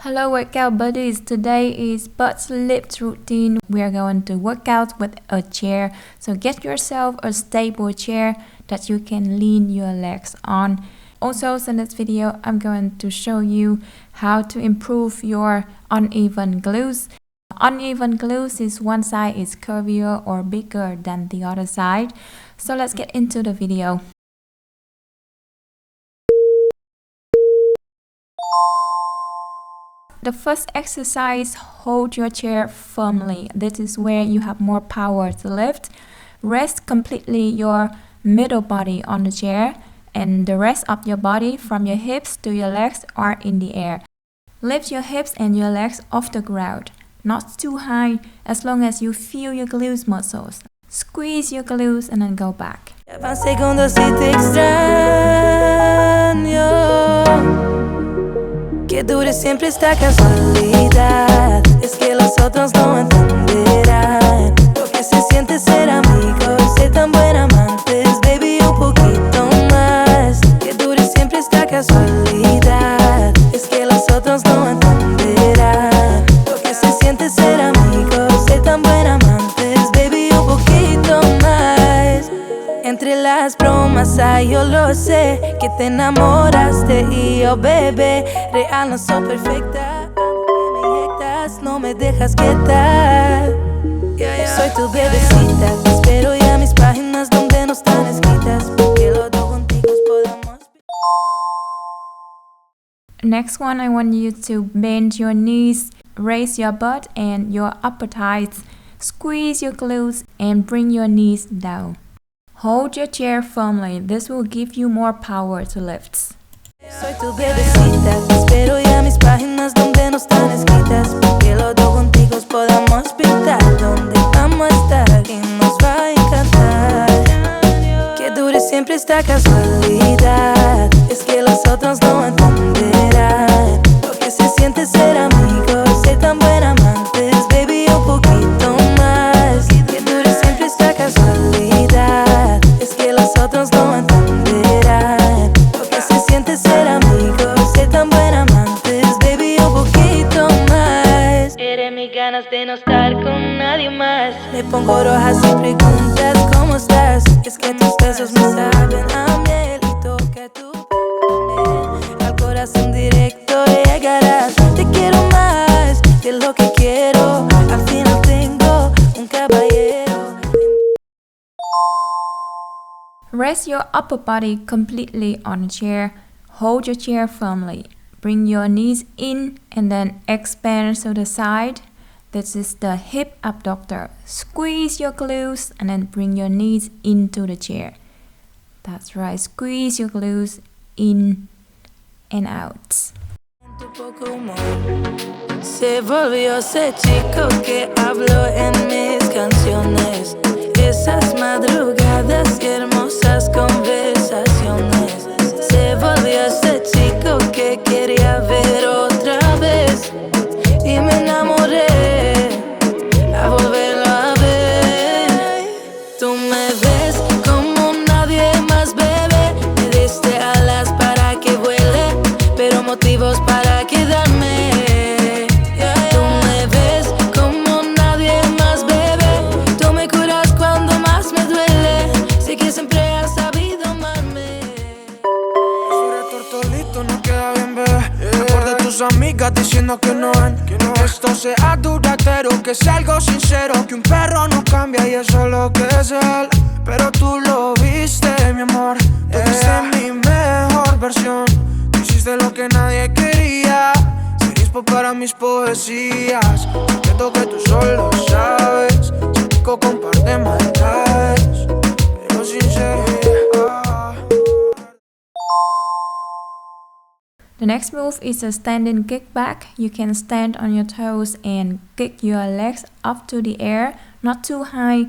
Hello workout buddies, today is butt lift routine. We are going to work out with a chair. So get yourself a stable chair that you can lean your legs on. Also in this video I'm going to show you how to improve your uneven glutes. Uneven glutes is one side is curvier or bigger than the other side. So let's get into the video. The first exercise, hold your chair firmly. This is where you have more power to lift. Rest completely your middle body on the chair and the rest of your body from your hips to your legs are in the air. Lift your hips and your legs off the ground, not too high, as long as you feel your glutes muscles. Squeeze your glutes and then go back. Que dure siempre esta casualidad. Es que los otros no entenderán lo que se siente ser amigos, ser tan buen amantes, baby, un poquito más. Que dure siempre esta casualidad. Es que los otros no entenderán lo que se siente ser amigos, ser tan buen amantes, baby, un poquito más. Entre las bromas, ay, yo lo sé, que te enamoraste y yo, bebé, real no soy perfecta. Me inyectas, no me dejas quietar. Soy tu bebecita, te espero ya mis páginas donde no están escritas, porque los dos contigo podamos. Next one, I want you to bend your knees, raise your butt and your upper thighs, squeeze your glutes and bring your knees down. Hold your chair firmly. This will give you more power to lift. Soy tu bebecita, te espero ya mis páginas donde no están escritas, porque los dos contigo podamos pintar donde vamos a estar y nos va a encantar. Que dure siempre esta casualidad. Es que los otros no entenderán lo que se siente ser amigos, ser tan buen amantes, baby, un poquito más. Que dure siempre esta casualidad. Es que los otros no entenderán lo que se siente ser amigos, ser tan buen amantes, baby, un poquito más. Eres mis ganas de no estar con nadie más. Me pongo roja si preguntas cómo estás. Es que tus besos me saben a miel y toca tu piel. Al corazón directo llegarás. Te quiero más de lo que quiero. Al final tengo un caballero. Rest your upper body completely on a chair. Hold your chair firmly. Bring your knees in and then expand to the side. This is the hip abductor. Squeeze your glutes and then bring your knees into the chair. That's right. Squeeze your glutes in and out. Se volvió ese chico que habló en mis canciones. Esas madrugadas y hermosas conversaciones. Se volvió ese chico que quería ver otra vez. Y me enamoré a volverlo a ver. Tú me ves como nadie más, bebé. Me diste alas para que vuele, pero motivos para quedarme. Tú me ves como nadie más, bebé. Tú me curas cuando más me duele. Sé que siempre has sabido amarme. Sobre tortolito no queda bien, bebé. Mejor de tus amigas diciendo que no ven. Esto sea duradero, que sea algo sincero. Que un perro no cambia y eso es lo que es él. Pero tú lo viste, mi amor. Tú viste mi mejor versión. Tú hiciste lo que nadie quería. Ser inspo para mis poesías. Siento que tú solo sabes. Si rico con par de maldades, pero sincero. The next move is a standing kickback. You can stand on your toes and kick your legs up to the air, not too high,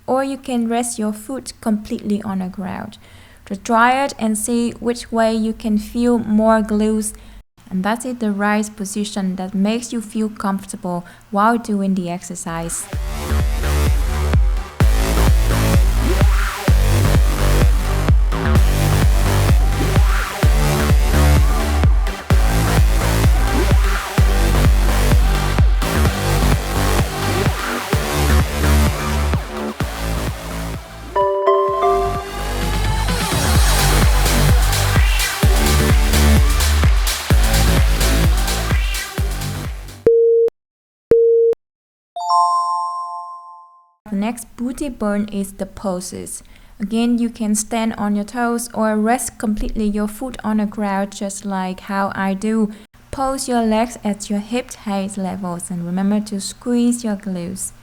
or you can rest your foot completely on the ground. To try it and see which way you can feel more glutes, and that is the right position that makes you feel comfortable while doing the exercise. The next booty burn is the poses. Again, you can stand on your toes or rest completely your foot on the ground just like how I do. Pose your legs at your hip height levels and remember to squeeze your glutes.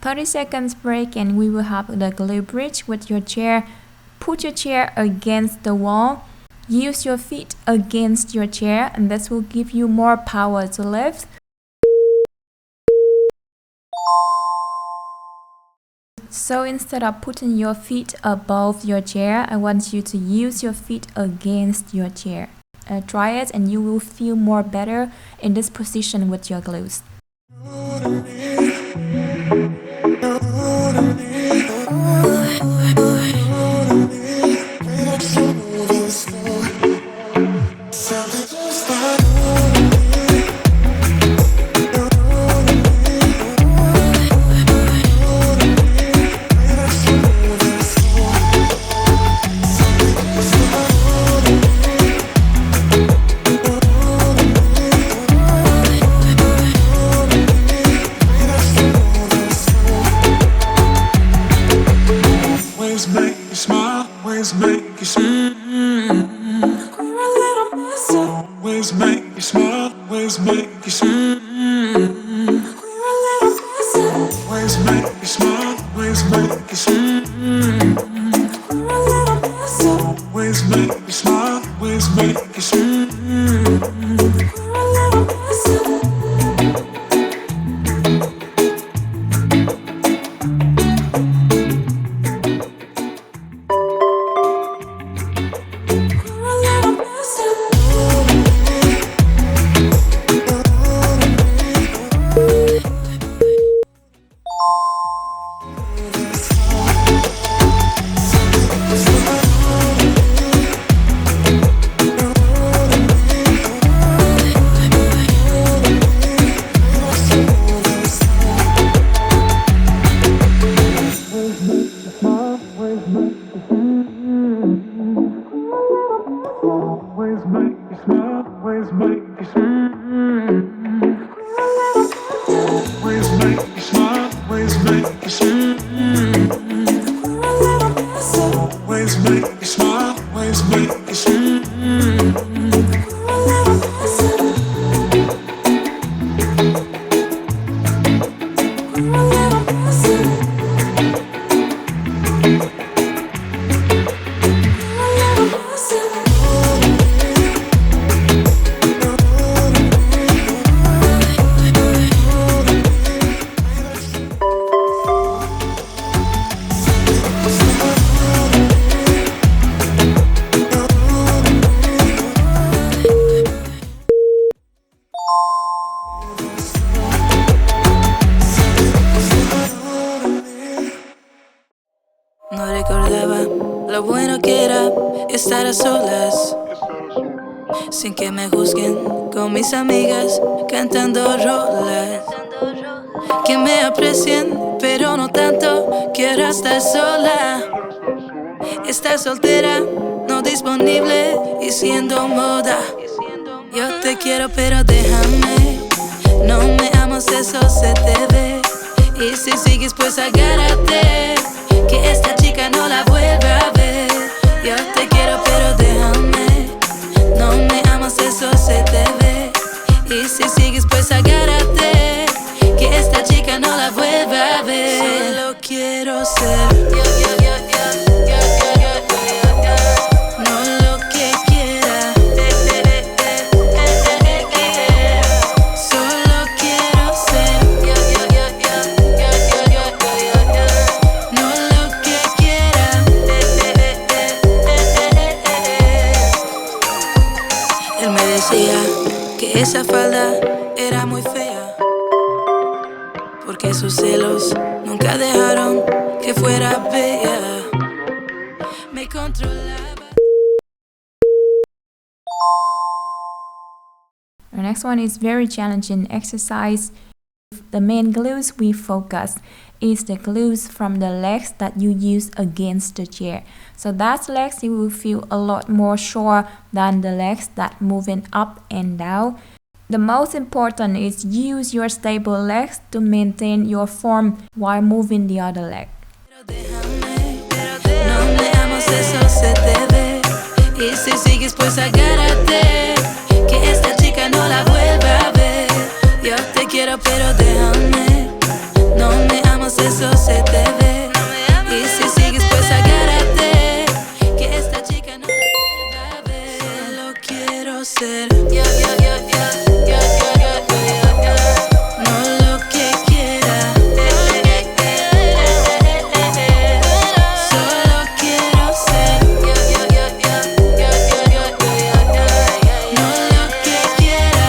30 seconds break and we will have the glute bridge with your chair. Put your chair against the wall. Use your feet against your chair and this will give you more power to lift. So instead of putting your feet above your chair, I want you to use your feet against your chair. Try it and you will feel more better in this position with your glutes. No recordaba lo bueno que era estar a solas, sin que me juzguen, con mis amigas cantando rolas. Que me aprecien, pero no tanto, quiero estar sola. Estar soltera, no disponible y siendo moda. Yo te quiero pero déjame, no me amas, eso se te ve. Y si sigues pues agárrate, que esta chica no la vuelva a ver. Yo te quiero pero déjame, no me amas, eso se te ve. Y si sigues pues agárrate, que esta chica no la vuelva a ver. Solo quiero ser no lo que quiera. Solo quiero ser decía que esa falda era muy fea, porque sus celos nunca dejaron que fuera bella. Me controlaba. Our next one is very challenging exercise. The main glutes we focus is the glutes from the legs that you use against the chair. So that legs you will feel a lot more sure than the legs that moving up and down. The most important is use your stable legs to maintain your form while moving the other leg. No me amas, eso se te ve. Y si sigues pues agárrate, que esta chica no la vuelva a ver. Yo te quiero pero déjame. No me amas, eso se te ve. Y si sigues pues agárrate, que esta chica no la vuelva a ver. Solo quiero ser no lo que quiera. Solo quiero ser no lo que quiera.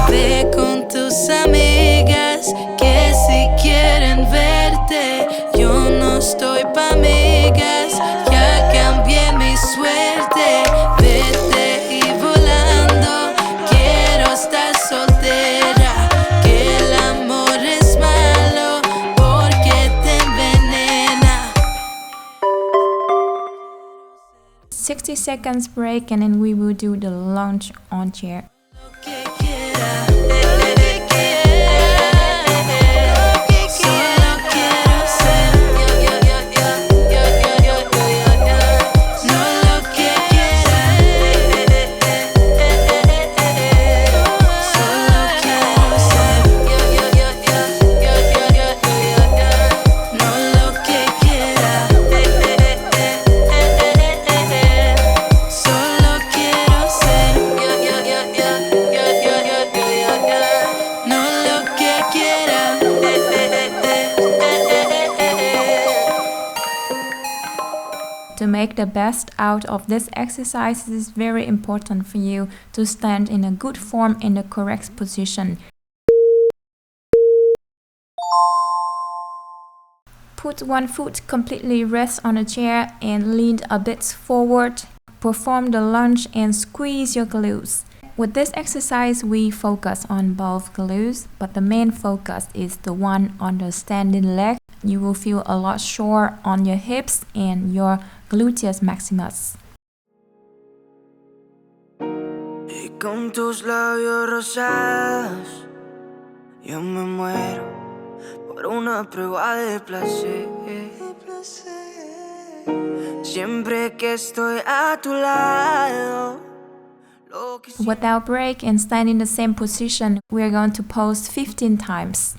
Ve con tus amigas que si quieren verte, yo no estoy pa' amigas, ya cambié mi suerte. Vete y volando, quiero estar soltera, que el amor es malo porque te envenena. 60 seconds break and then we will do the lunge on chair. Que quiera. To make the best out of this exercise, it is very important for you to stand in a good form in the correct position. Put one foot completely rest on a chair and lean a bit forward. Perform the lunge and squeeze your glutes. With this exercise, we focus on both glutes, but the main focus is the one on the standing leg. You will feel a lot sore on your hips and your gluteus maximus. Y con tus labios rosados, yo me muero por una prueba de placer. Siempre que estoy a tu lado. Without break and stand in the same position, we are going to pose 15 times.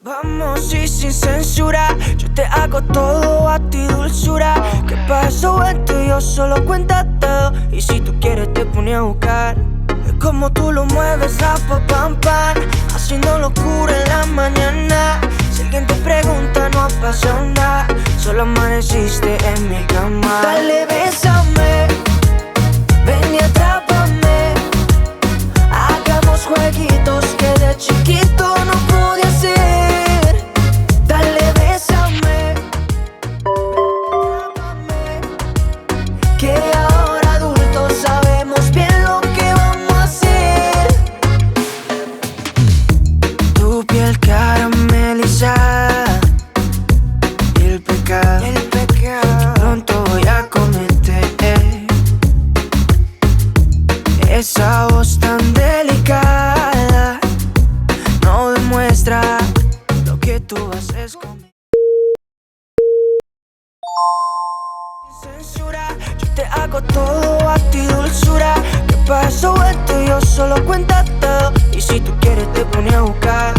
Vamos y sin censura, yo te hago todo a ti dulzura. ¿Qué pasó entre yo? Solo cuéntate. Y si tú quieres te pone a buscar. Es como tú lo mueves, rapa, pam, pam, haciendo locura en la mañana. Si alguien te pregunta no ha pasado nada, solo amaneciste en mi cama. Dale, bésame, ven y atrápame. Hagamos jueguitos que de chiquito no pude hacer. Dale, bésame, atrápame, que ahora adultos sabemos bien lo que vamos a hacer. Tu piel caramelizada y el pecado que pronto voy a cometer. Esa voz tan delicada no demuestra lo que tú haces conmigo. Sin censura, yo te hago todo a ti dulzura. ¿Qué pasó entre yo? Solo cuéntate. Y si tú quieres te pone a buscar.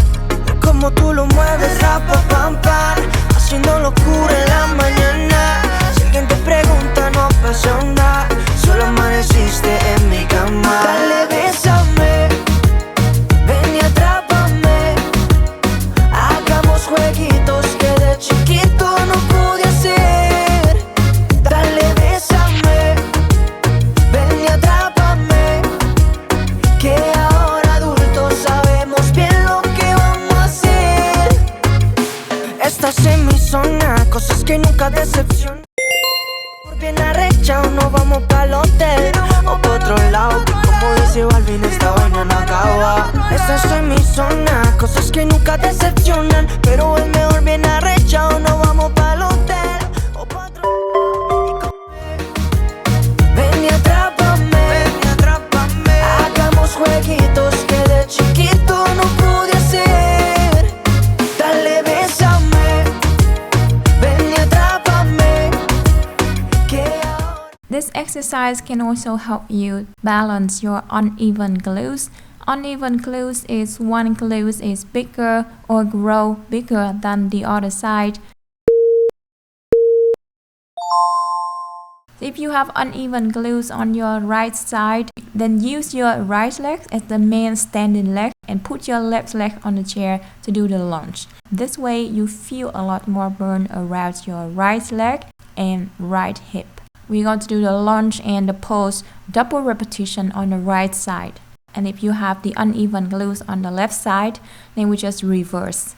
Es como tú lo mueves, rapa, pam, pam, haciendo locura en la mañana. Si alguien te pregunta no ha pasado nada, solo amaneciste en mi cama. Dale, bésame, ven y atrápame. Hagamos jueguitos que de chiquito no pude hacer. Dale, nunca decepciona. Bien arrecha o nos vamos pa'l hotel o pa' otro lado, que como dice Balvin, esta vaina no acaba. Esa es mi zona, cosas que nunca decepcionan, pero es mejor bien arrecha o nos vamos pa'l hotel o pa' otro lado. Ven y atrápame, hagamos jueguitos que de chiquito no pude hacer. Dale, bésame, ven y atrápame. This exercise can also help you balance your uneven glutes. Uneven glutes is one glute is bigger or grow bigger than the other side. If you have uneven glutes on your right side, then use your right leg as the main standing leg and put your left leg on the chair to do the lunge. This way you feel a lot more burn around your right leg and right hip. We're going to do the lunge and the pose double repetition on the right side. And if you have the uneven glutes on the left side, then we just reverse.